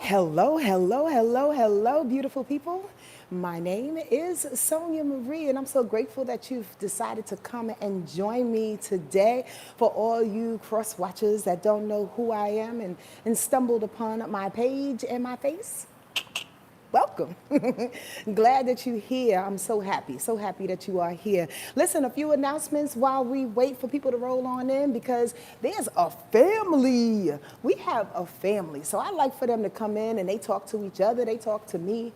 Hello, hello, hello, hello, beautiful people. My name is Sonia Marie, and I'm so grateful that you've decided to come and join me today. For all you cross watchers that don't know who I am and stumbled upon my page and my face, welcome. Glad that you're here. I'm so happy that you are here. Listen, a few announcements while we wait for people to roll on in because there's a family. We have a family. So I like for them to come in and they talk to each other. They talk to me.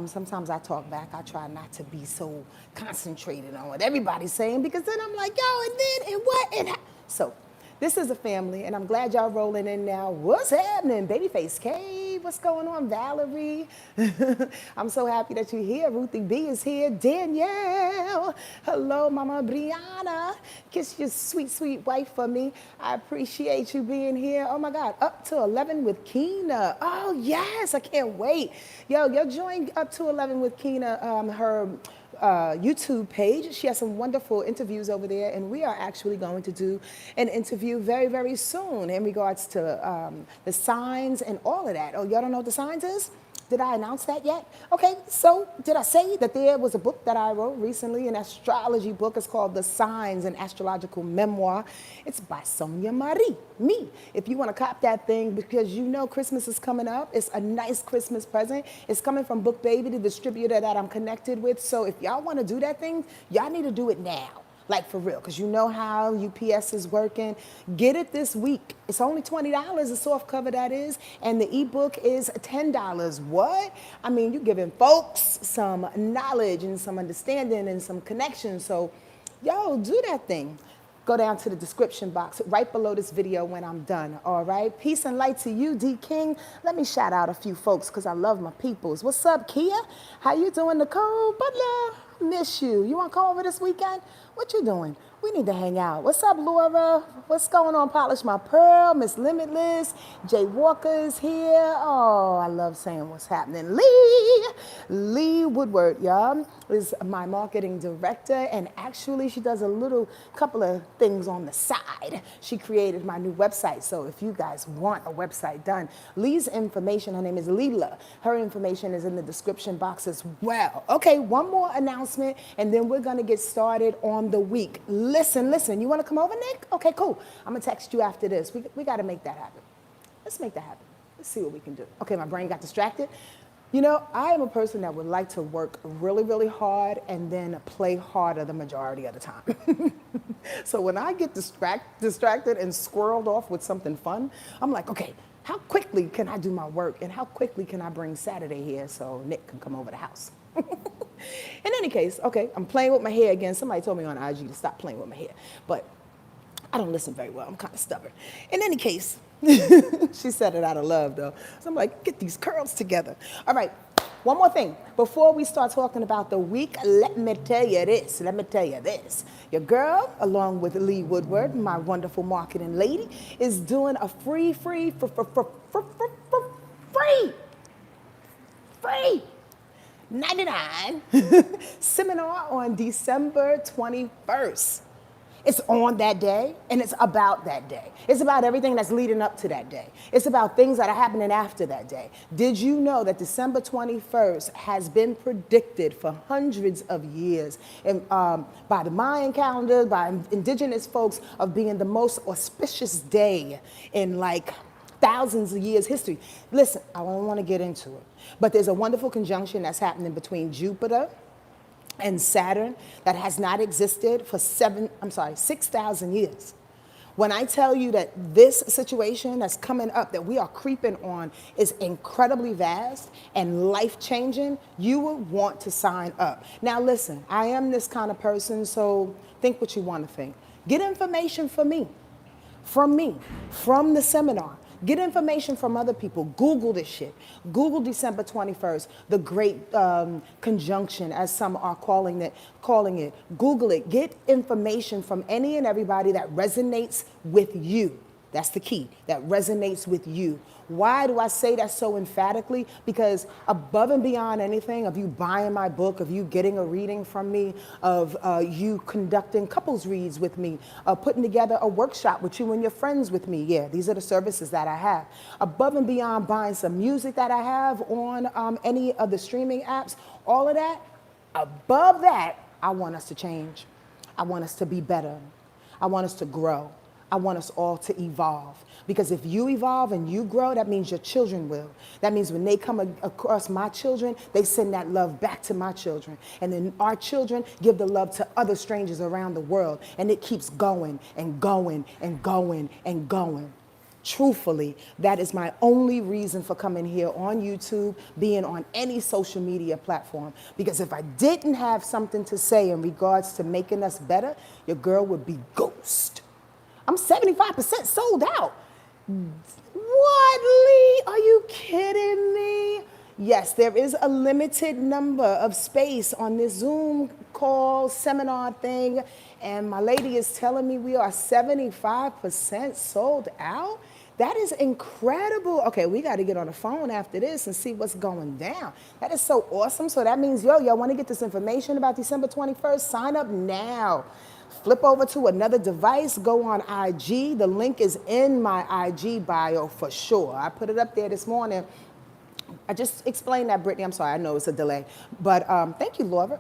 Sometimes I talk back. I try not to be so concentrated on what everybody's saying because then I'm like, yo, and then, and what, and how? So this is a family, and I'm glad y'all rolling in now. What's happening? Babyface K, what's going on, Valerie? I'm so happy that you're here. Ruthie B is here. Danielle. Hello, Mama Brianna. Kiss your sweet, sweet wife for me. I appreciate you being here. Oh, my God. Up to 11 with Keena. Oh, yes. I can't wait. Yo, join Up to 11 with Keena, her YouTube page. She has some wonderful interviews over there, and we are actually going to do an interview very, very soon in regards to the signs and all of that. Oh, y'all don't know what the signs is? Did I announce that yet? Okay, so did I say that there was a book that I wrote recently, an astrology book? It's called The Signs, an Astrological Memoir. It's by Sonia Marie, me. If you want to cop that thing because you know Christmas is coming up, it's a nice Christmas present. It's coming from Book Baby, the distributor that I'm connected with. So if y'all want to do that thing, y'all need to do it now. Like for real, because you know how UPS is working. Get it this week. It's only $20, the soft cover that is, and the ebook is $10. What? I mean, you're giving folks some knowledge and some understanding and some connection. So, yo, do that thing. Go down to the description box right below this video when I'm done, all right? Peace and light to you, D. King. Let me shout out a few folks because I love my peoples. What's up, Kia? How you doing, Nicole Butler? Miss you. You want to come over this weekend? What you doing? We need to hang out. What's up, Laura? What's going on? Polish My Pearl, Miss Limitless, Jay Walker's here. Oh, I love saying what's happening. Lee Woodward, y'all, is my marketing director, and actually she does a little couple of things on the side. She created my new website, so if you guys want a website done, Lee's information, her name is Leela. Her information is in the description box as well. Okay, one more announcement, and then we're gonna get started on the week. Listen, you wanna come over, Nick? Okay, cool. I'm gonna text you after this. We gotta make that happen. Let's make that happen. Let's see what we can do. Okay, my brain got distracted. You know, I am a person that would like to work really, really hard and then play harder the majority of the time. So when I get distracted and squirreled off with something fun, I'm like, okay, how quickly can I do my work and how quickly can I bring Saturday here so Nick can come over the house? In any case, okay, I'm playing with my hair again. Somebody told me on IG to stop playing with my hair, but I don't listen very well. I'm kind of stubborn. In any case, she said it out of love, though. So I'm like, get these curls together. All right, one more thing. Before we start talking about the week, let me tell you this. Your girl, along with Lee Woodward, my wonderful marketing lady, is doing a free 99 seminar on December 21st. It's on that day, and it's about that day. It's about everything that's leading up to that day. It's about things that are happening after that day. Did you know that December 21st has been predicted for hundreds of years and, by the Mayan calendar, by indigenous folks, of being the most auspicious day in like thousands of years history? Listen, I don't want to get into it, but there's a wonderful conjunction that's happening between Jupiter and Saturn that has not existed for 6,000 years. When I tell you that this situation that's coming up, that we are creeping on, is incredibly vast and life-changing, you will want to sign up. Now listen, I am this kind of person, so think what you want to think. Get information from me, from the seminar. Get information from other people. Google this shit. Google December 21st, the great conjunction, as some are calling it. Google it. Get information from any and everybody that resonates with you. That's the key, that resonates with you. Why do I say that so emphatically? Because above and beyond anything of you buying my book, of you getting a reading from me, of you conducting couples reads with me, putting together a workshop with you and your friends with me, yeah, these are the services that I have. Above and beyond buying some music that I have on any of the streaming apps, all of that, above that, I want us to change. I want us to be better. I want us to grow. I want us all to evolve. Because if you evolve and you grow, that means your children will. That means when they come across my children, they send that love back to my children. And then our children give the love to other strangers around the world. And it keeps going and going and going and going. Truthfully, that is my only reason for coming here on YouTube, being on any social media platform. Because if I didn't have something to say in regards to making us better, your girl would be ghost. I'm 75% sold out. What, Lee? Are you kidding me? Yes, there is a limited number of space on this Zoom call seminar thing. And my lady is telling me we are 75% sold out. That is incredible. Okay, we got to get on the phone after this and see what's going down. That is so awesome. So that means, y'all want to get this information about December 21st? Sign up now. Flip over to another device, go on IG. The link is in my IG bio for sure. I put it up there this morning. I just explained that, Brittany. I'm sorry, I know it's a delay. But thank you, Laura.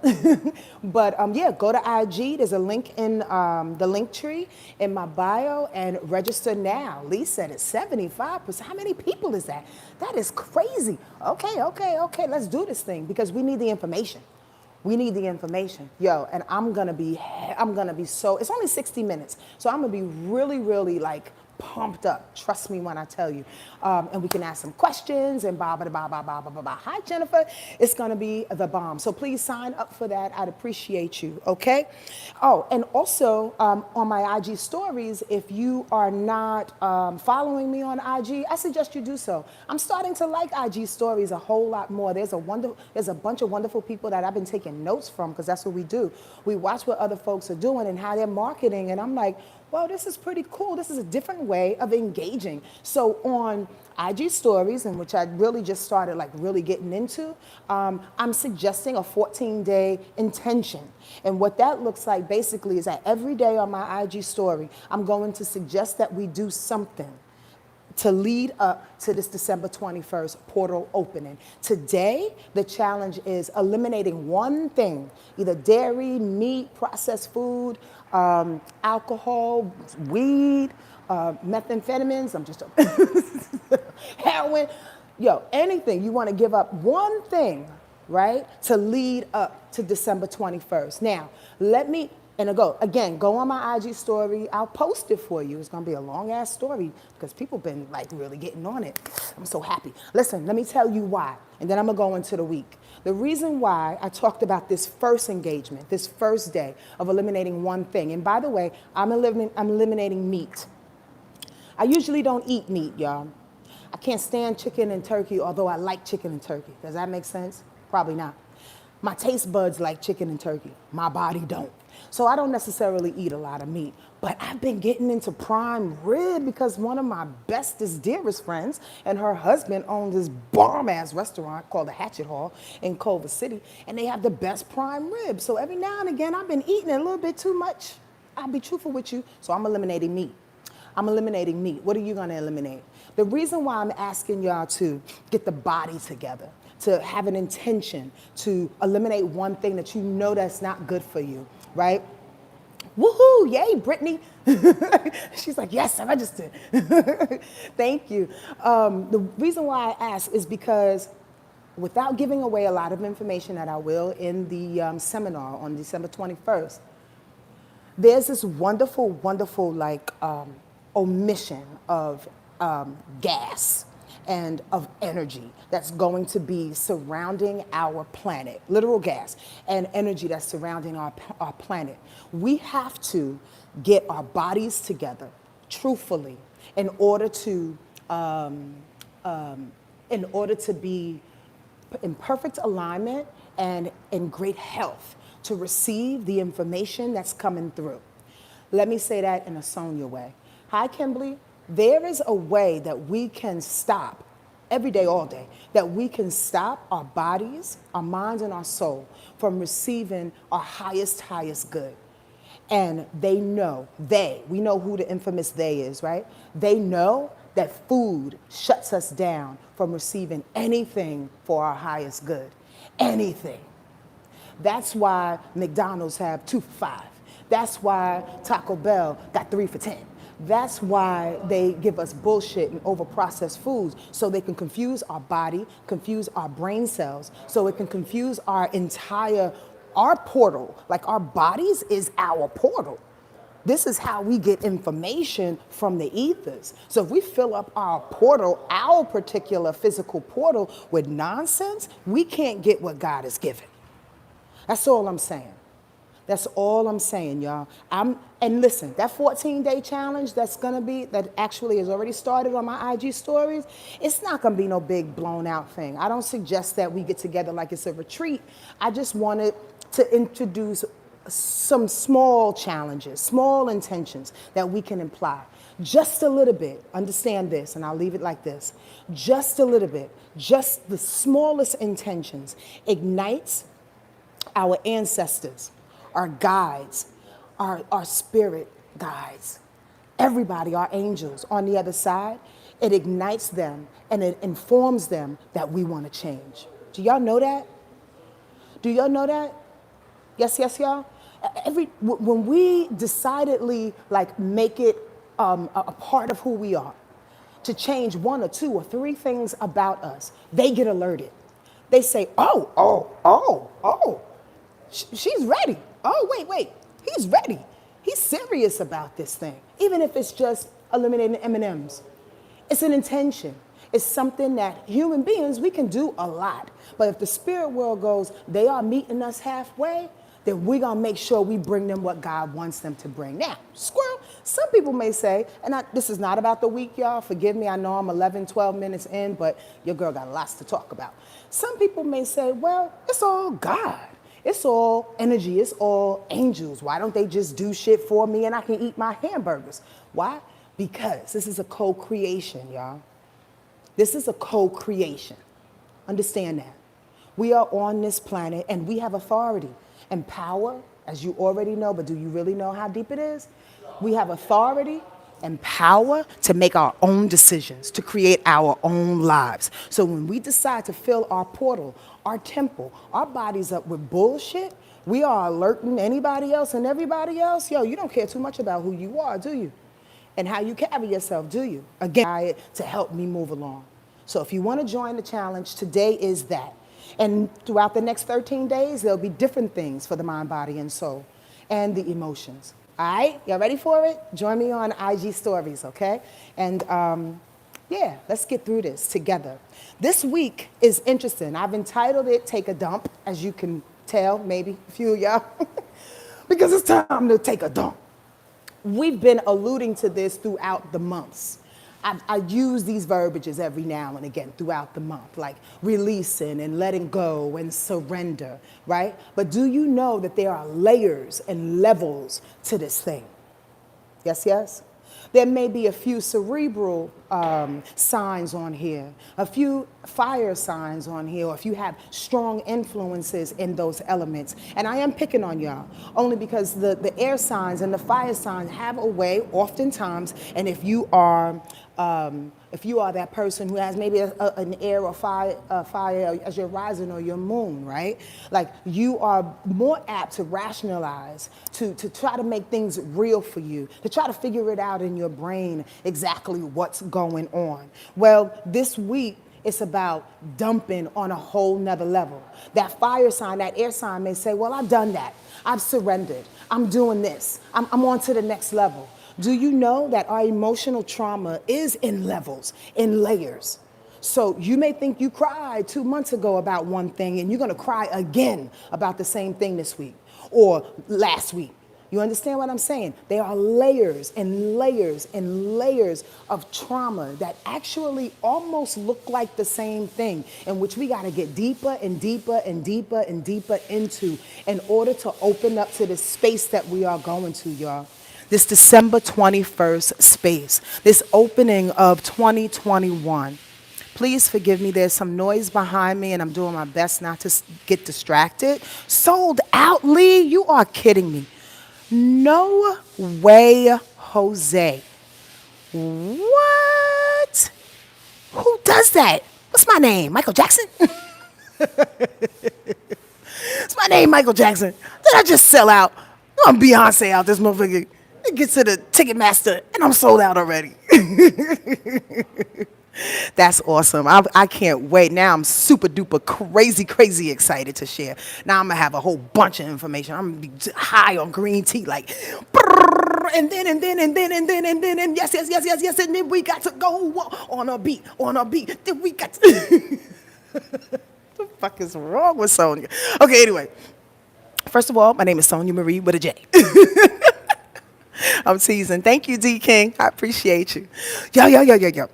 But yeah, go to IG. There's a link in the link tree in my bio and register now. Lee said it's 75%. How many people is that? That is crazy. Okay. Let's do this thing because we need the information. We need the information. Yo, and I'm gonna be so, it's only 60 minutes. So I'm gonna be really, really like pumped up. Trust me when I tell you. And we can ask some questions and blah, blah, blah, blah, blah, blah, blah, blah. Hi, Jennifer. It's gonna be the bomb. So please sign up for that. I'd appreciate you, okay? Oh, and also on my IG stories, if you are not following me on IG, I suggest you do so. I'm starting to like IG stories a whole lot more. There's a bunch of wonderful people that I've been taking notes from because that's what we do. We watch what other folks are doing and how they're marketing, and I'm like, well, this is pretty cool. This is a different way of engaging. So on IG stories, in which I really just started like really getting into, I'm suggesting a 14-day intention. And what that looks like basically is that every day on my IG story, I'm going to suggest that we do something to lead up to this December 21st portal opening. Today, the challenge is eliminating one thing, either dairy, meat, processed food, alcohol, weed, methamphetamines, heroin, anything. You want to give up one thing, right, to lead up to December 21st. Now, go on my IG story. I'll post it for you. It's going to be a long-ass story because people been, like, really getting on it. I'm so happy. Listen, let me tell you why, and then I'm going to go into the week. The reason why I talked about this first engagement, this first day of eliminating one thing, and by the way, I'm eliminating meat. I usually don't eat meat, y'all. I can't stand chicken and turkey, although I like chicken and turkey. Does that make sense? Probably not. My taste buds like chicken and turkey. My body don't. So I don't necessarily eat a lot of meat. But I've been getting into prime rib because one of my bestest, dearest friends and her husband own this bomb-ass restaurant called the Hatchet Hall in Culver City, and they have the best prime rib. So every now and again, I've been eating it a little bit too much. I'll be truthful with you, so I'm eliminating meat. I'm eliminating meat. What are you gonna eliminate? The reason why I'm asking y'all to get the body together, to have an intention, to eliminate one thing that you know that's not good for you, right? Woohoo, yay, Brittany. She's like, yes, I registered. Thank you. The reason why I ask is because without giving away a lot of information that I will in the seminar on December 21st, there's this wonderful, wonderful omission of gas and of energy that's going to be surrounding our planet, literal gas and energy that's surrounding our planet. We have to get our bodies together, truthfully, in order to be in perfect alignment and in great health to receive the information that's coming through. Let me say that in a Sonia way. Hi, Kimberly. There is a way that we can stop every day, all day, that we can stop our bodies, our minds, and our soul from receiving our highest good. And we know who the infamous they is, right? They know that food shuts us down from receiving anything for our highest good. Anything. That's why McDonald's have 2 for $5. That's why Taco Bell got 3 for $10. That's why they give us bullshit and over-processed foods, so they can confuse our body, confuse our brain cells, so it can confuse our portal. Like, our bodies is our portal. This is how we get information from the ethers. So if we fill up our portal, our particular physical portal, with nonsense, we can't get what God has given. That's all I'm saying. That's all I'm saying, y'all. And listen, that 14-day challenge that actually has already started on my IG stories, it's not gonna be no big blown out thing. I don't suggest that we get together like it's a retreat. I just wanted to introduce some small challenges, small intentions that we can apply. Just a little bit, understand this, and I'll leave it like this. Just a little bit, just the smallest intentions ignites our ancestors, our guides, our spirit guides, everybody, our angels on the other side. It ignites them and it informs them that we want to change. Do y'all know that? Do y'all know that? Yes, y'all? When we decidedly make it a part of who we are, to change 1 or 2 or 3 things about us, they get alerted. They say, she's ready. Oh, wait, he's ready. He's serious about this thing. Even if it's just eliminating M&Ms. It's an intention. It's something that human beings, we can do a lot. But if the spirit world goes, they are meeting us halfway, then we're going to make sure we bring them what God wants them to bring. Now, squirrel, some people may say, and this is not about the week, y'all. Forgive me, I know I'm 11, 12 minutes in, but your girl got lots to talk about. Some people may say, well, it's all God. It's all energy. It's all angels. Why don't they just do shit for me and I can eat my hamburgers? Why? Because this is a co-creation, y'all. This is a co-creation. Understand that. We are on this planet and we have authority and power, as you already know, but do you really know how deep it is? We have authority and power to make our own decisions, to create our own lives. So when we decide to fill our portal, our temple, our bodies up with bullshit, we are alerting anybody else and everybody else. Yo, you don't care too much about who you are, do you? And how you carry yourself, do you? Again, to help me move along. So if you want to join the challenge, today is that. And throughout the next 13 days, there'll be different things for the mind, body, and soul, and the emotions. All right, y'all ready for it? Join me on IG stories, okay? And yeah, let's get through this together. This week is interesting. I've entitled it Take a Dump, as you can tell, maybe a few of y'all, because it's time to take a dump. We've been alluding to this throughout the months. I use these verbiages every now and again throughout the month, like releasing and letting go and surrender, right? But do you know that there are layers and levels to this thing? Yes? There may be a few cerebral signs on here, a few fire signs on here, or if you have strong influences in those elements. And I am picking on y'all, only because the air signs and the fire signs have a way, oftentimes, and if you are that person who has maybe an air or fire as your rising or your moon, right? Like, you are more apt to rationalize, to try to make things real for you, to try to figure it out in your brain exactly what's going on. Well, this week, it's about dumping on a whole nother level. That fire sign, that air sign may say, well, I've done that. I've surrendered. I'm doing this. I'm on to the next level. Do you know that our emotional trauma is in levels, in layers? So you may think you cried 2 months ago about one thing and you're going to cry again about the same thing this week or last week. You understand what I'm saying? There are layers and layers and layers of trauma that actually almost look like the same thing, in which we got to get deeper and deeper and deeper and deeper into in order to open up to the space that we are going to, y'all. this December 21st space, this opening of 2021. Please forgive me. There's some noise behind me, and I'm doing my best not to get distracted. Sold out, Lee? You are kidding me. No way, Jose. What? Who does that? What's my name? Michael Jackson? It's my name, Michael Jackson. Did I just sell out? I'm Beyonce out this motherfucker. It gets to the Ticketmaster, and I'm sold out already. That's awesome. I can't wait. Now I'm super duper crazy excited to share. Now I'm going to have a whole bunch of information. I'm going to be high on green tea, like, and then, yes. And then we got to go on a beat. Then we got to. What the fuck is wrong with Sonia? Okay, anyway. First of all, my name is Sonia Marie with a J. I'm teasing. Thank you, D King. I appreciate you. Yo.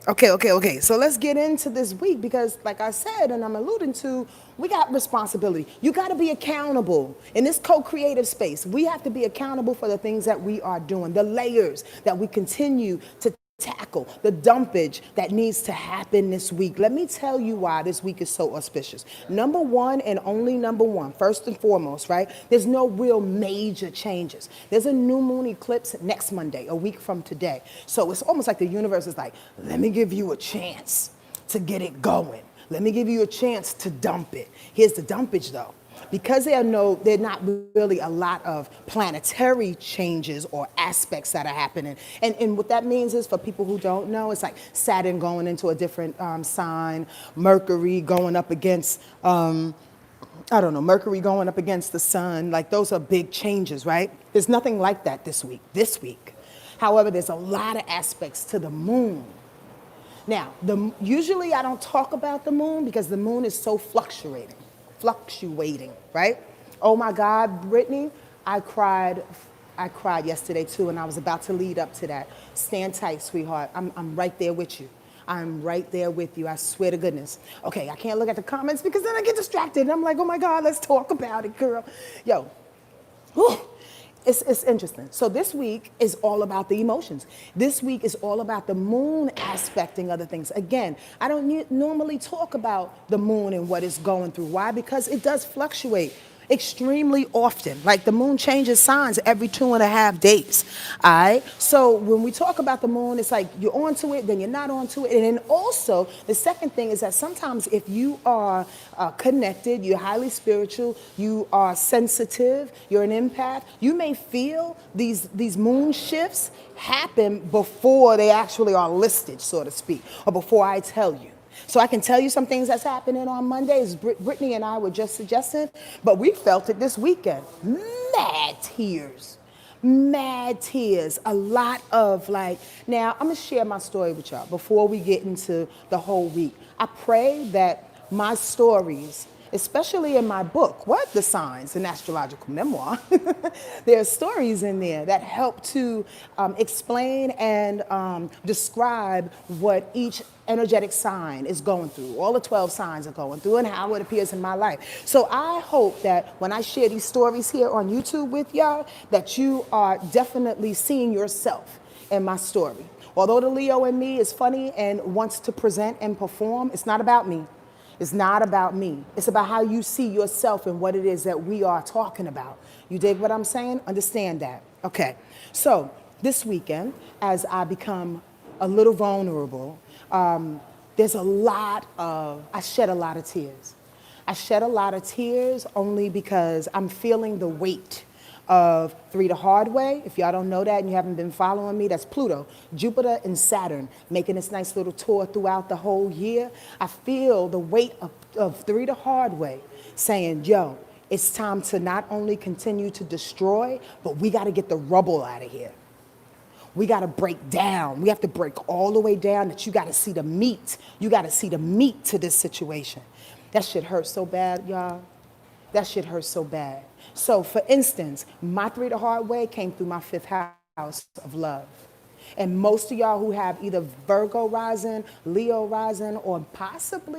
Okay. So let's get into this week because, like I said, and I'm alluding to, we got responsibility. You got to be accountable. In this co-creative space, we have to be accountable for the things that we are doing, the layers that we continue to tackle, the dumpage that needs to happen this week. Let me tell you why this week is so auspicious. Number one, and only number one, first and foremost, right? There's no real major changes. There's a new moon eclipse next Monday, a week from today. So it's almost like the universe is like, let me give you a chance to get it going. Let me give you a chance to dump it. Here's the dumpage though. Because there are not really a lot of planetary changes or aspects that are happening. And what that means is, for people who don't know, it's like Saturn going into a different sign, Mercury going up against, Mercury going up against the sun. Like, those are big changes, right? There's nothing like that this week. However, there's a lot of aspects to the moon. Now, usually I don't talk about the moon because the moon is so fluctuating, right? Oh my God, Brittany, I cried yesterday too, and I was about to lead up to that. Stand tight, sweetheart. I'm right there with you. I'm right there with you. I swear to goodness. Okay, I can't look at the comments because then I get distracted, and I'm like, oh my God, let's talk about it, girl. Yo, whew. It's interesting. So this week is all about the emotions. This week is all about the moon aspecting other things. Again, I don't normally talk about the moon and what it's going through. Why? Because it does fluctuate extremely often. Like, the moon changes signs every 2.5 days. All right. So when we talk about the moon, it's like you're onto it, then you're not onto it. And then also the second thing is that sometimes if you are connected, you're highly spiritual, you are sensitive, you're an empath, you may feel these moon shifts happen before they actually are listed, so to speak, or before I tell you. So I can tell you some things that's happening on Mondays. Brittany and I were just suggesting, but we felt it this weekend. Mad tears. A lot of now I'm going to share my story with y'all before we get into the whole week. I pray that my stories, especially in my book, The Signs, an Astrological Memoir, there are stories in there that help to explain and describe what each energetic sign is going through, all the 12 signs are going through, and how it appears in my life. So I hope that when I share these stories here on YouTube with y'all, that you are definitely seeing yourself in my story. Although the Leo in me is funny and wants to present and perform, it's not about me. It's not about me. It's about how you see yourself and what it is that we are talking about. You dig what I'm saying? Understand that. Okay. So this weekend, as I become a little vulnerable, I shed a lot of tears. I shed a lot of tears only because I'm feeling the weight of 3 the hard way. If y'all don't know that and you haven't been following me, that's Pluto, Jupiter, and Saturn making this nice little tour throughout the whole year. I feel the weight of 3 the hard way saying, yo, it's time to not only continue to destroy, but we got to get the rubble out of here. We got to break down. We have to break all the way down that you got to see the meat. You got to see the meat to this situation. That shit hurts so bad, y'all. That shit hurts so bad. So, for instance, my 3 the hard way came through my 5th house of love. And most of y'all who have either Virgo rising, Leo rising, or possibly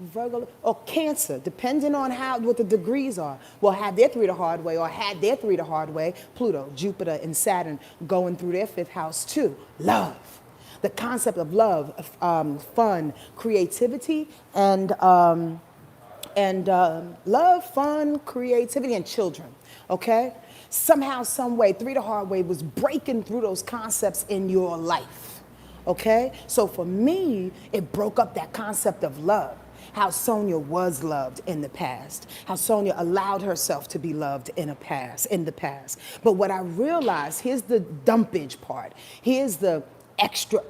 Virgo, or Cancer, depending on what the degrees are, will have their 3 the hard way or had their 3 the hard way. Pluto, Jupiter, and Saturn going through their 5th house too. Love. The concept of love, fun, creativity, and love, fun, creativity, and children, okay? Somehow, some way, 3 the hard way was breaking through those concepts in your life, okay? So for me, it broke up that concept of love. How Sonia was loved in the past, how Sonia allowed herself to be loved in the past. But what I realized, here's the dumpage part. Here's the extra.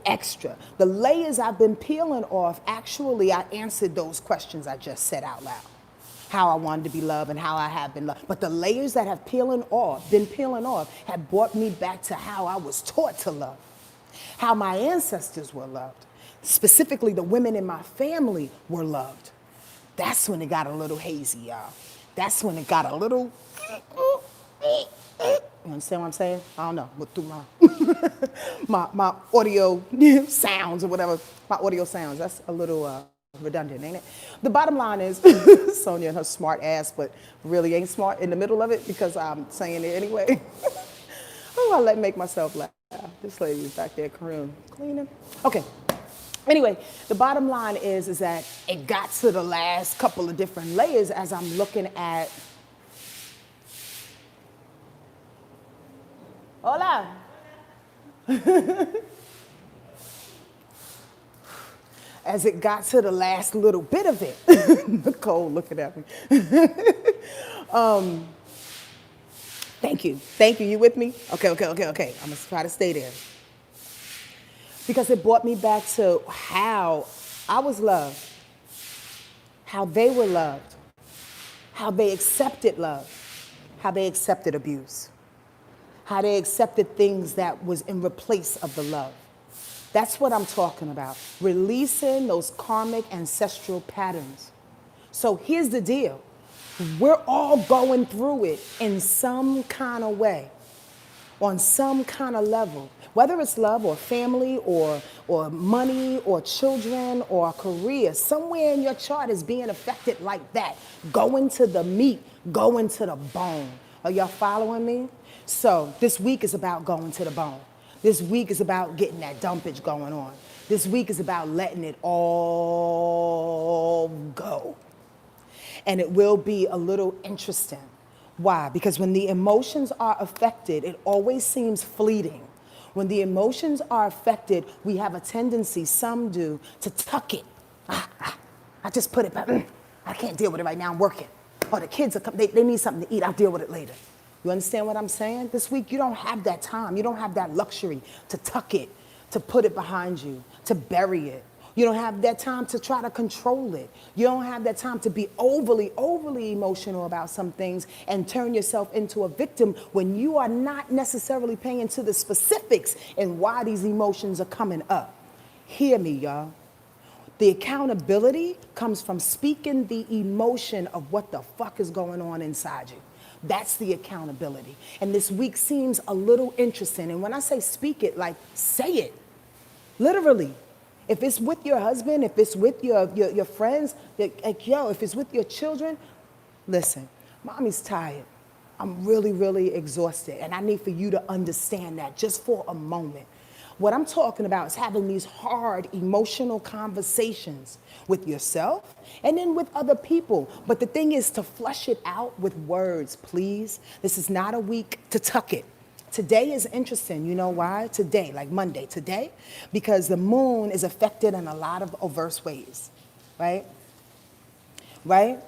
The layers I've been peeling off, actually, I answered those questions I just said out loud. How I wanted to be loved and how I have been loved. But the layers that have been peeling off, have brought me back to how I was taught to love. How my ancestors were loved. Specifically, the women in my family were loved. That's when it got a little hazy, y'all. That's when it got a little... You understand what I'm saying? I don't know. Through my audio sounds or whatever. My audio sounds. That's a little redundant, ain't it? The bottom line is Sonia and her smart ass, but really ain't smart in the middle of it because I'm saying it anyway. Oh, I make myself laugh. This lady is back there cleaning. Okay. Anyway, the bottom line is that it got to the last couple of different layers as I'm looking at. Hola. As it got to the last little bit of it. Nicole looking at me. Thank you. You with me? Okay. I'm going to try to stay there. Because it brought me back to how I was loved, how they were loved, how they accepted love, how they accepted abuse, how they accepted things that was in replace of the love. That's what I'm talking about, releasing those karmic ancestral patterns. So here's the deal. We're all going through it in some kind of way, on some kind of level. Whether it's love or family or money or children or a career, somewhere in your chart is being affected like that. Going to the meat, going to the bone. Are y'all following me? So this week is about going to the bone. This week is about getting that dumpage going on. This week is about letting it all go. And it will be a little interesting. Why? Because when the emotions are affected, it always seems fleeting. When the emotions are affected, we have a tendency, some do, to tuck it. I just put it back. I can't deal with it right now, I'm working. Or the kids, they need something to eat, I'll deal with it later. You understand what I'm saying? This week, you don't have that time. You don't have that luxury to tuck it, to put it behind you, to bury it. You don't have that time to try to control it. You don't have that time to be overly emotional about some things and turn yourself into a victim when you are not necessarily paying into the specifics and why these emotions are coming up. Hear me, y'all. The accountability comes from speaking the emotion of what the fuck is going on inside you. That's the accountability. And this week seems a little interesting. And when I say speak it, like say it, literally. If it's with your husband, if it's with your friends, like, yo, if it's with your children, listen, mommy's tired. I'm really exhausted. And I need for you to understand that just for a moment. What I'm talking about is having these hard emotional conversations with yourself and then with other people. But the thing is to flush it out with words, please. This is not a week to tuck it. Today is interesting. You know why? Today, like Monday, today, because the moon is affected in a lot of adverse ways, right? Right?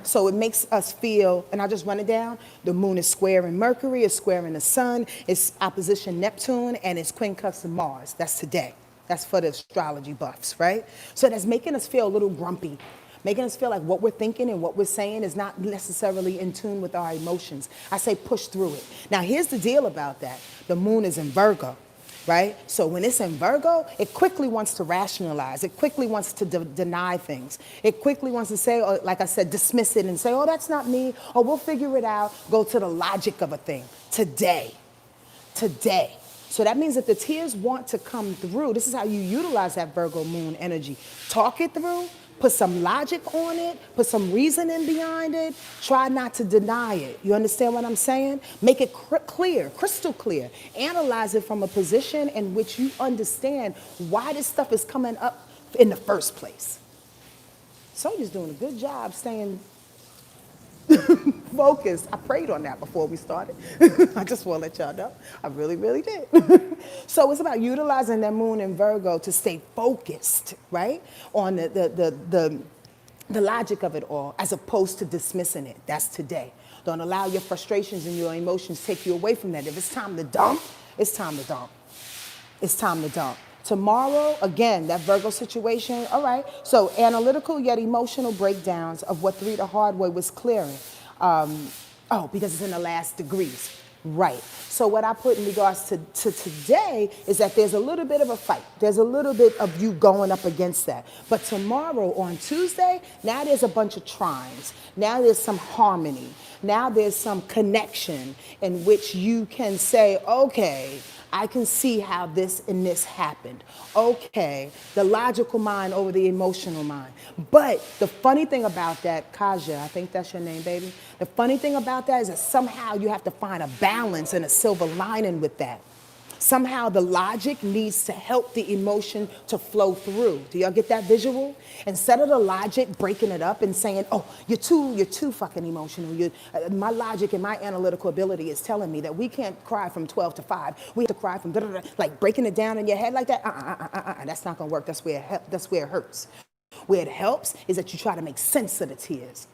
So it makes us feel, and I'll just run it down. The moon is square in Mercury, it's square in the sun, it's opposition Neptune, and it's quincunx in Mars. That's today. That's for the astrology buffs, right? So that's making us feel a little grumpy, making us feel like what we're thinking and what we're saying is not necessarily in tune with our emotions. I say push through it. Now, here's the deal about that. The moon is in Virgo, right? So when it's in Virgo, it quickly wants to rationalize. It quickly wants to deny things. It quickly wants to say, or like I said, dismiss it and say, oh, that's not me, or we'll figure it out, go to the logic of a thing. Today, So that means if the tears want to come through, this is how you utilize that Virgo moon energy. Talk it through, put some logic on it, put some reasoning behind it. Try not to deny it. You understand what I'm saying? Make it clear, crystal clear. Analyze it from a position in which you understand why this stuff is coming up in the first place. Sonia's doing a good job staying focused. I prayed on that before we started. I just want to let y'all know. I really, really did. So it's about utilizing that moon in Virgo to stay focused, right? On the logic of it all, as opposed to dismissing it. That's today. Don't allow your frustrations and your emotions take you away from that. If it's time to dump, it's time to dump. It's time to dump. Tomorrow, again, that Virgo situation, all right. So analytical yet emotional breakdowns of what 3 the hard way was clearing. Because it's in the last degrees. Right. So what I put in regards to today is that there's a little bit of a fight. There's a little bit of you going up against that. But tomorrow on Tuesday, now there's a bunch of trines. Now there's some harmony. Now there's some connection in which you can say, okay, I can see how this and this happened. Okay, the logical mind over the emotional mind. But the funny thing about that, Kaja, I think that's your name, baby. The funny thing about that is that somehow you have to find a balance and a silver lining with that. Somehow the logic needs to help the emotion to flow through. Do y'all get that visual? Instead of the logic breaking it up and saying, oh, you're too fucking emotional. My logic and my analytical ability is telling me that we can't cry from 12 to 5. We have to cry from da-da-da, like breaking it down in your head like that. That's not gonna work. That's where it hurts. Where it helps is that you try to make sense of the tears.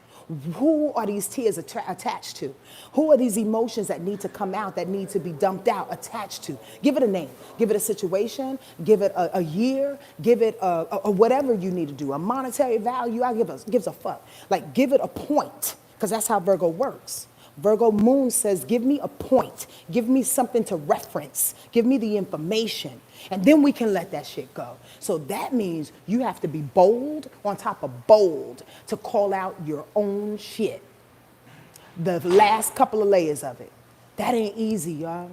Who are these tears attached to? Who are these emotions that need to come out, that need to be dumped out, attached to? Give it a name. Give it a situation. Give it a year. Give it a whatever you need to do. A monetary value. Gives a fuck. Like, give it a point, because that's how Virgo works. Virgo moon says, give me a point. Give me something to reference. Give me the information. And then we can let that shit go. So that means you have to be bold on top of bold to call out your own shit. The last couple of layers of it. That ain't easy, y'all.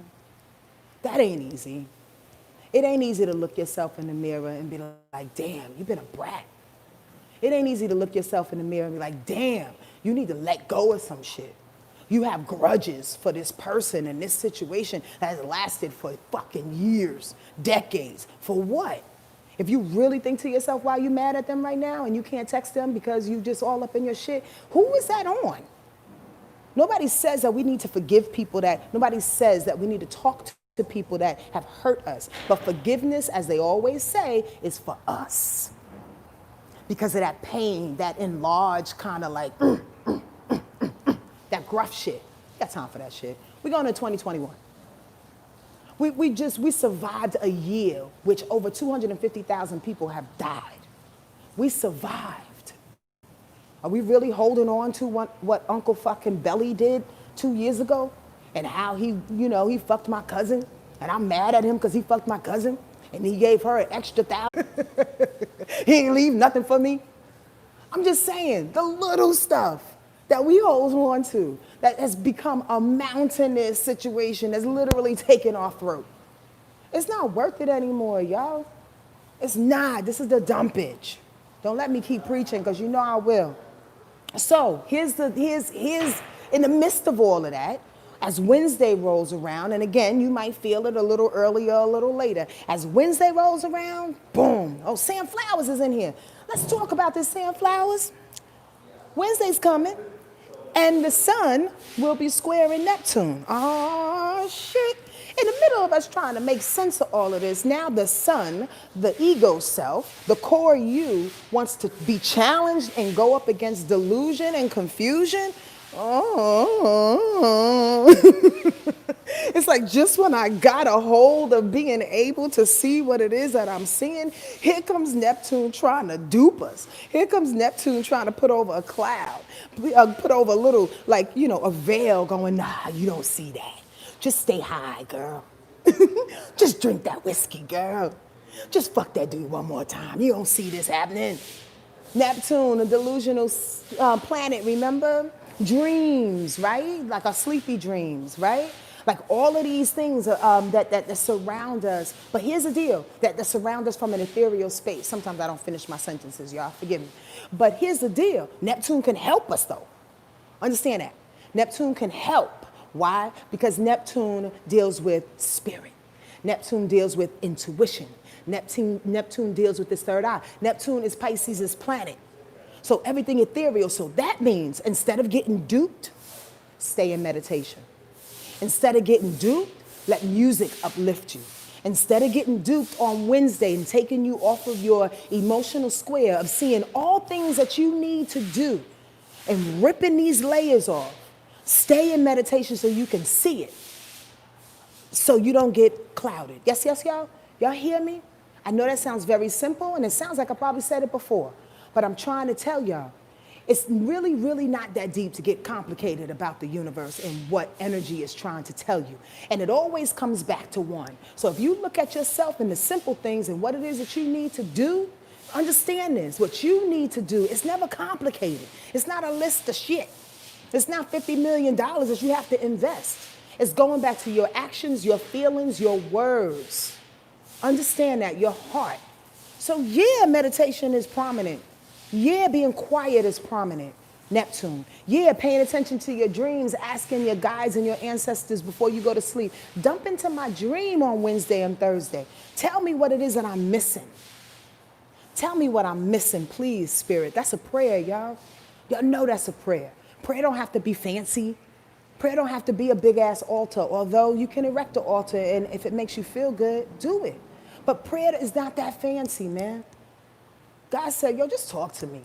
That ain't easy. It ain't easy to look yourself in the mirror and be like, damn, you've been a brat. It ain't easy to look yourself in the mirror and be like, damn, you need to let go of some shit. You have grudges for this person and this situation that has lasted for fucking years, decades. For what? If you really think to yourself, why you mad at them right now and you can't text them because you just all up in your shit, who is that on? Nobody says that we need to forgive people nobody says that we need to talk to people that have hurt us. But forgiveness, as they always say, is for us. Because of that pain, that enlarged kind of like, that gruff shit. Got time for that shit. We're going to 2021. We survived a year which over 250,000 people have died. We survived. Are we really holding on to what Uncle fucking Belly did 2 years ago? And how he fucked my cousin? And I'm mad at him because he fucked my cousin? And he gave her an extra $1,000. He ain't leave nothing for me. I'm just saying, the little stuff that we hold on to, that has become a mountainous situation that's literally taken our throat. It's not worth it anymore, y'all. It's not. This is the dumpage. Don't let me keep preaching, because you know I will. So here's in the midst of all of that, as Wednesday rolls around, and again, you might feel it a little earlier, a little later. As Wednesday rolls around, boom. Oh, Sam Flowers is in here. Let's talk about this, Sam Flowers. Wednesday's coming. And the sun will be squaring Neptune. Oh, shit. In the middle of us trying to make sense of all of this, now the sun, the ego self, the core you, wants to be challenged and go up against delusion and confusion. Oh. It's like just when I got a hold of being able to see what it is that I'm seeing, here comes Neptune trying to dupe us. Here comes Neptune trying to put over a cloud, put over a little, a veil going, nah, you don't see that. Just stay high, girl. Just drink that whiskey, girl. Just fuck that dude one more time. You don't see this happening. Neptune, a delusional planet, remember? Dreams, right? Like our sleepy dreams, right? Like all of these things that surround us. But here's the deal, that surround us from an ethereal space. Sometimes I don't finish my sentences, y'all, forgive me. But here's the deal, Neptune can help us though. Understand that. Neptune can help. Why? Because Neptune deals with spirit. Neptune deals with intuition. Neptune deals with this third eye. Neptune is Pisces' planet. So everything ethereal. So that means instead of getting duped, stay in meditation. Instead of getting duped, let music uplift you. Instead of getting duped on Wednesday and taking you off of your emotional square of seeing all things that you need to do and ripping these layers off, stay in meditation so you can see it, so you don't get clouded. Yes, y'all? Y'all hear me? I know that sounds very simple, and it sounds like I probably said it before, but I'm trying to tell y'all, it's really, really not that deep to get complicated about the universe and what energy is trying to tell you. And it always comes back to one. So if you look at yourself and the simple things and what it is that you need to do, understand this. What you need to do is never complicated. It's not a list of shit. It's not $50 million that you have to invest. It's going back to your actions, your feelings, your words. Understand that, your heart. So yeah, meditation is prominent. Yeah, being quiet is prominent. Neptune. Yeah, paying attention to your dreams, asking your guides and your ancestors before you go to sleep. Dump into my dream on Wednesday and Thursday. Tell me what it is that I'm missing. Tell me what I'm missing, please, Spirit. That's a prayer, y'all. Y'all know that's a prayer. Prayer don't have to be fancy. Prayer don't have to be a big-ass altar, although you can erect an altar, and if it makes you feel good, do it. But prayer is not that fancy, man. God said, yo, just talk to me.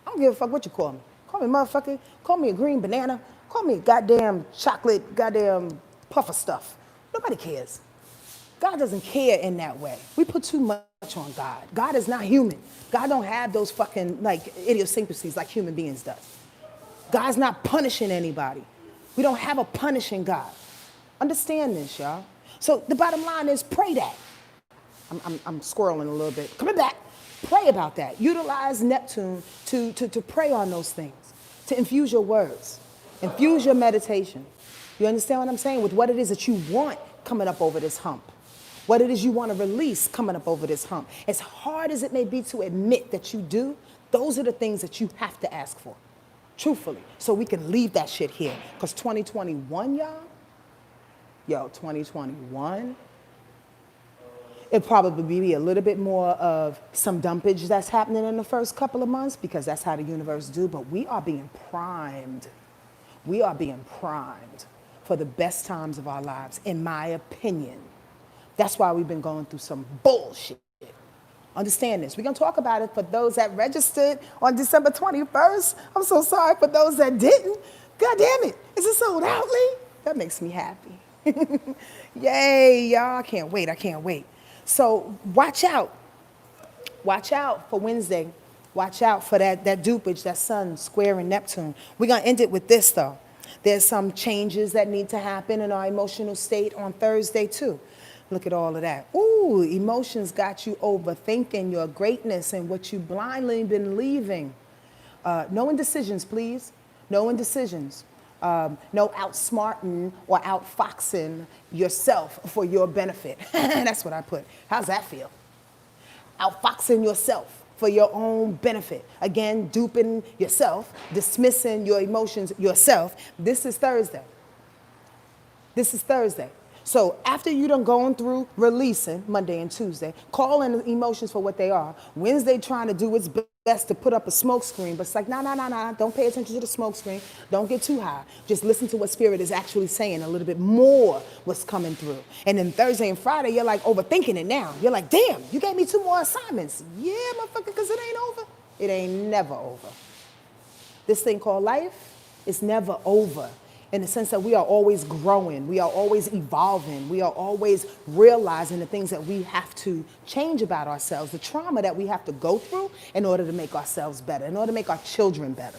I don't give a fuck what you call me. Call me motherfucker. Call me a green banana. Call me a goddamn chocolate, goddamn puff of stuff. Nobody cares. God doesn't care in that way. We put too much on God. God is not human. God don't have those fucking like idiosyncrasies like human beings does. God's not punishing anybody. We don't have a punishing God. Understand this, y'all. So the bottom line is pray that. I'm squirreling a little bit. Coming back. Pray about that. Utilize Neptune to pray on those things, to infuse your words, infuse your meditation. You understand what I'm saying? With what it is that you want coming up over this hump, what it is you want to release coming up over this hump. As hard as it may be to admit that you do, those are the things that you have to ask for, truthfully, so we can leave that shit here. Because 2021, y'all, 2021, it'll probably be a little bit more of some dumpage that's happening in the first couple of months because that's how the universe do, but we are being primed. We are being primed for the best times of our lives, in my opinion. That's why we've been going through some bullshit. Understand this. We're going to talk about it for those that registered on December 21st. I'm so sorry for those that didn't. God damn it. Is it sold out, Lee? That makes me happy. Yay, y'all. I can't wait. So watch out. Watch out for Wednesday. Watch out for that dupage, that sun squaring Neptune. We're going to end it with this, though. There's some changes that need to happen in our emotional state on Thursday, too. Look at all of that. Ooh, emotions got you overthinking your greatness and what you blindly been leaving. No indecisions, please. No indecisions. No outsmarting or outfoxing yourself for your benefit. That's what I put. How's that feel? Outfoxing yourself for your own benefit. Again, duping yourself, dismissing your emotions yourself. This is Thursday. This is Thursday. So after you done going through releasing Monday and Tuesday, calling emotions for what they are, Wednesday trying to do its best to put up a smoke screen, but it's like, nah, don't pay attention to the smoke screen. Don't get too high. Just listen to what Spirit is actually saying, a little bit more what's coming through. And then Thursday and Friday, you're like overthinking it now. You're like, damn, you gave me 2 more assignments. Yeah, motherfucker, because it ain't over. It ain't never over. This thing called life is never over. In the sense that we are always growing, we are always evolving, we are always realizing the things that we have to change about ourselves, the trauma that we have to go through in order to make ourselves better, in order to make our children better,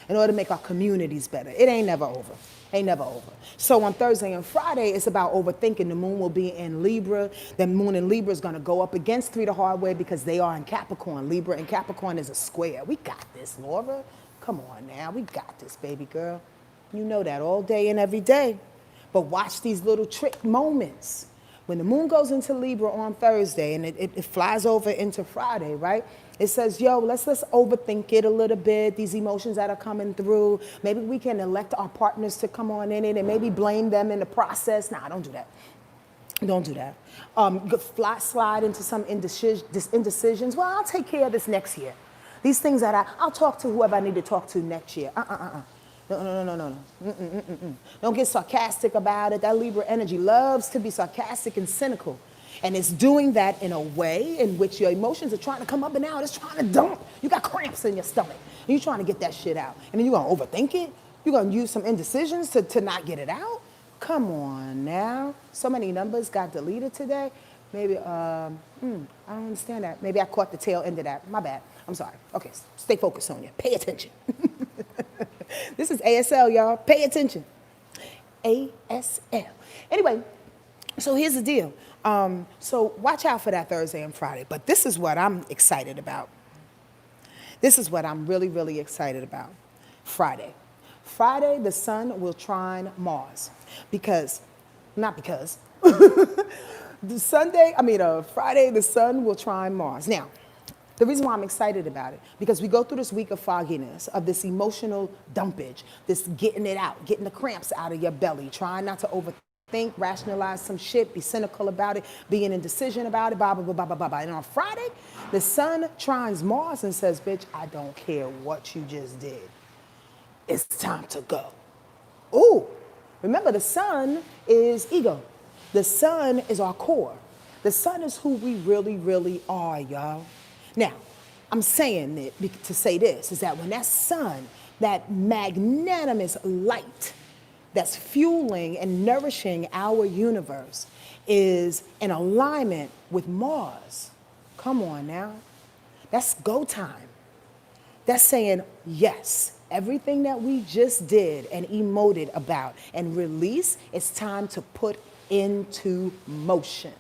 in order to make our communities better. It ain't never over. Ain't never over. So on Thursday and Friday, it's about overthinking. The moon will be in Libra. The moon in Libra is going to go up against 3 the hard way because they are in Capricorn. Libra and Capricorn is a square. We got this, Laura. Come on now. We got this, baby girl. You know that all day and every day. But watch these little trick moments. When the moon goes into Libra on Thursday and it flies over into Friday, right? It says, yo, let's overthink it a little bit, these emotions that are coming through. Maybe we can elect our partners to come on in it and maybe blame them in the process. Nah, don't do that. Don't do that. Slide into some indecisions. Well, I'll take care of this next year. These things that I'll talk to whoever I need to talk to next year. No. Don't get sarcastic about it. That Libra energy loves to be sarcastic and cynical. And it's doing that in a way in which your emotions are trying to come up and out. It's trying to dump. You got cramps in your stomach. And you're trying to get that shit out. And then you're going to overthink it. You're going to use some indecisions to not get it out. Come on now. So many numbers got deleted today. Maybe, I don't understand that. Maybe I caught the tail end of that. My bad. I'm sorry. Okay, stay focused, Sonia. Pay attention. This is ASL, y'all. Pay attention. ASL. Anyway, so here's the deal. So watch out for that Thursday and Friday. But this is what I'm excited about. This is what I'm really, really excited about. Friday. Friday, the sun will trine Mars. Friday, the sun will trine Mars. Now, the reason why I'm excited about it, because we go through this week of fogginess, of this emotional dumpage, this getting it out, getting the cramps out of your belly, trying not to overthink, rationalize some shit, be cynical about it, being indecision about it, blah, blah, blah, blah, blah, blah. And on Friday, the sun trines Mars and says, bitch, I don't care what you just did. It's time to go. Ooh, remember the sun is ego. The sun is our core. The sun is who we really, really are, y'all. Now, I'm saying it to say this, is that when that sun, that magnanimous light that's fueling and nourishing our universe is in alignment with Mars, come on now, that's go time. That's saying, yes, everything that we just did and emoted about and release, it's time to put into motion.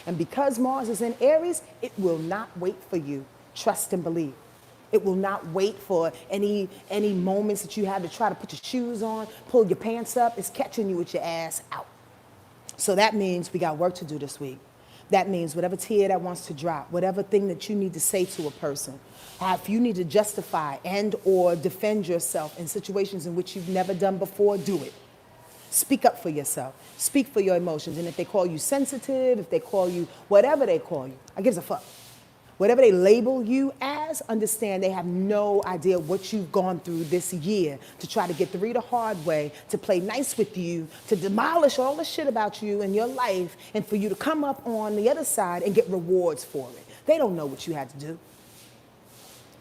And because Mars is in Aries, it will not wait for you. Trust and believe. It will not wait for any moments that you have to try to put your shoes on, pull your pants up. It's catching you with your ass out. So that means we got work to do this week. That means whatever tear that wants to drop, whatever thing that you need to say to a person, if you need to justify and or defend yourself in situations in which you've never done before, do it. Speak up for yourself. Speak for your emotions. And if they call you sensitive, if they call you whatever they call you, I gives a fuck. Whatever they label you as, understand they have no idea what you've gone through this year to try to get through the hard way, to play nice with you, to demolish all the shit about you in your life, and for you to come up on the other side and get rewards for it. They don't know what you had to do.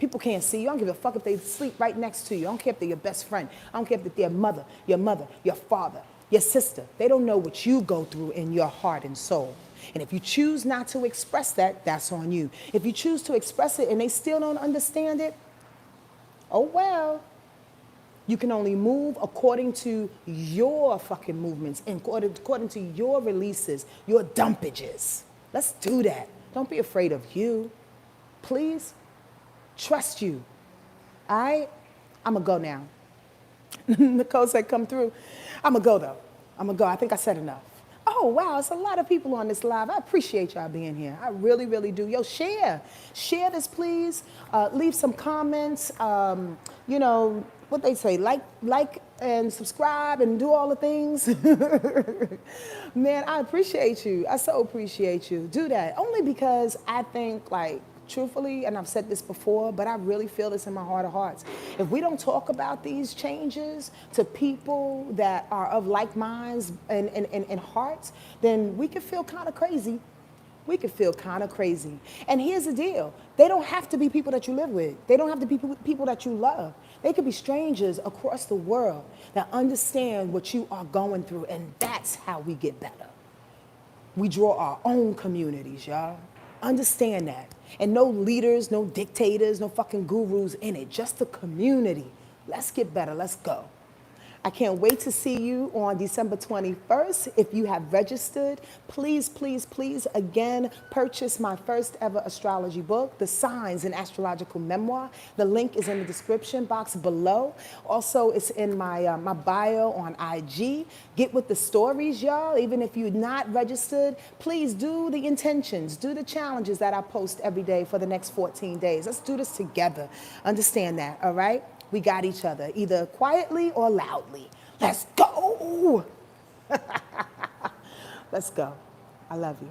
People can't see you. I don't give a fuck if they sleep right next to you. I don't care if they're your best friend. I don't care if they're your mother, your father, your sister. They don't know what you go through in your heart and soul. And if you choose not to express that, that's on you. If you choose to express it and they still don't understand it, oh well. You can only move according to your fucking movements and according to your releases, your dumpages. Let's do that. Don't be afraid of you. Please. Trust you. I'm going to go now. Nicole said, come through. I'm going to go, though. I'm going to go. I think I said enough. Oh, wow. It's a lot of people on this live. I appreciate y'all being here. I really, really do. Yo, share. Share this, please. Leave some comments. You know, what they say, like and subscribe and do all the things. Man, I appreciate you. I so appreciate you. Do that. Only because I think, like, truthfully, and I've said this before, but I really feel this in my heart of hearts. If we don't talk about these changes to people that are of like minds and hearts, then we could feel kind of crazy. We could feel kind of crazy. And here's the deal. They don't have to be people that you live with. They don't have to be people that you love. They could be strangers across the world that understand what you are going through, and that's how we get better. We draw our own communities, y'all. Understand that. And no leaders, no dictators, no fucking gurus in it. Just the community. Let's get better. Let's go. I can't wait to see you on December 21st. If you have registered, please, please, please, again, purchase my first ever astrology book, The Signs, an Astrological Memoir. The link is in the description box below. Also, it's in my bio on IG. Get with the stories, y'all. Even if you're not registered, please do the intentions, do the challenges that I post every day for the next 14 days. Let's do this together. Understand that, all right? We got each other, either quietly or loudly. Let's go. Let's go. I love you.